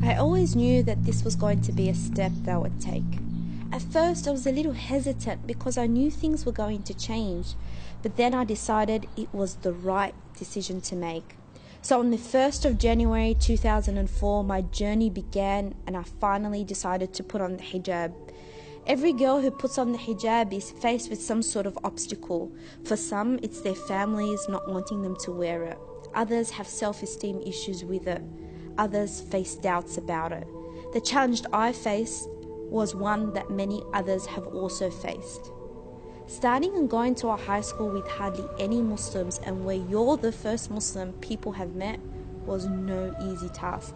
I always knew that this was going to be a step that I would take. At first, I was a little hesitant because I knew things were going to change, but then I decided it was the right decision to make. So on the 1st of January 2004, my journey began and I finally decided to put on the hijab. Every girl who puts on the hijab is faced with some sort of obstacle. For some, it's their families not wanting them to wear it. Others have self-esteem issues with it. Others face doubts about it. The challenge I faced was one that many others have also faced. Starting and going to a high school with hardly any Muslims and where you're the first Muslim people have met was no easy task.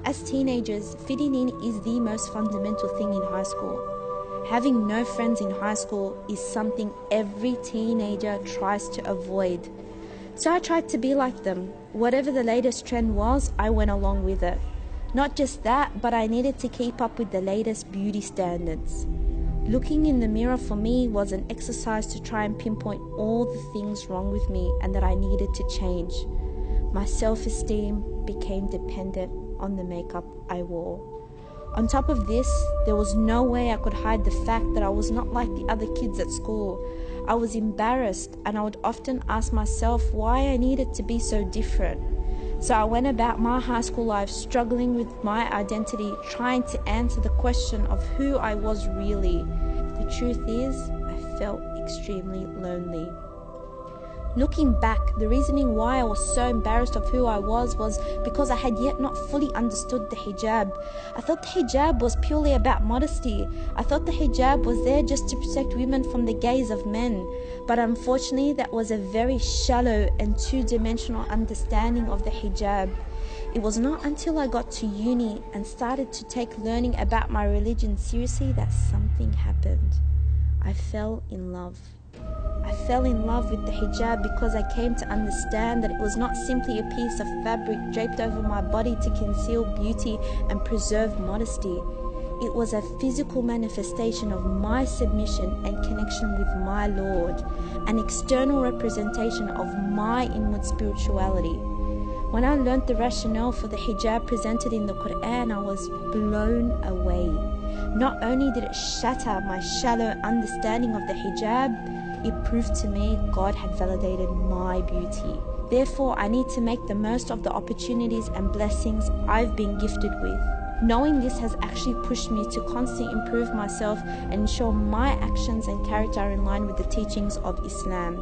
As teenagers, fitting in is the most fundamental thing in high school. Having no friends in high school is something every teenager tries to avoid. So I tried to be like them. Whatever the latest trend was, I went along with it. Not just that, but I needed to keep up with the latest beauty standards. Looking in the mirror for me was an exercise to try and pinpoint all the things wrong with me and that I needed to change. My self-esteem became dependent on the makeup I wore. On top of this, there was no way I could hide the fact that I was not like the other kids at school. I was embarrassed and I would often ask myself why I needed to be so different. So I went about my high school life struggling with my identity, trying to answer the question of who I was really. The truth is, I felt extremely lonely. Looking back, the reasoning why I was so embarrassed of who I was because I had yet not fully understood the hijab. I thought the hijab was purely about modesty. I thought the hijab was there just to protect women from the gaze of men. But unfortunately, that was a very shallow and two-dimensional understanding of the hijab. It was not until I got to uni and started to take learning about my religion seriously that something happened. I fell in love. I fell in love with the hijab because I came to understand that it was not simply a piece of fabric draped over my body to conceal beauty and preserve modesty. It was a physical manifestation of my submission and connection with my Lord, an external representation of my inward spirituality. When I learnt the rationale for the hijab presented in the Quran, I was blown away. Not only did it shatter my shallow understanding of the hijab, it proved to me God had validated my beauty. Therefore, I need to make the most of the opportunities and blessings I've been gifted with. Knowing this has actually pushed me to constantly improve myself and ensure my actions and character are in line with the teachings of Islam.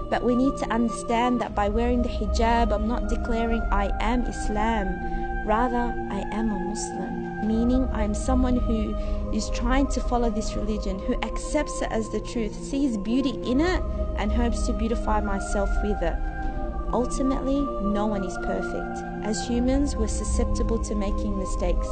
But we need to understand that by wearing the hijab, I'm not declaring I am Islam. Rather, I am a Muslim, meaning I am someone who is trying to follow this religion, who accepts it as the truth, sees beauty in it, and hopes to beautify myself with it. Ultimately, no one is perfect. As humans, we're susceptible to making mistakes.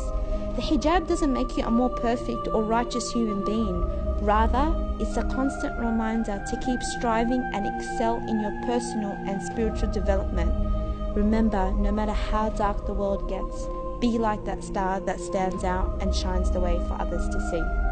The hijab doesn't make you a more perfect or righteous human being. Rather, it's a constant reminder to keep striving and excel in your personal and spiritual development. Remember, no matter how dark the world gets, be like that star that stands out and shines the way for others to see.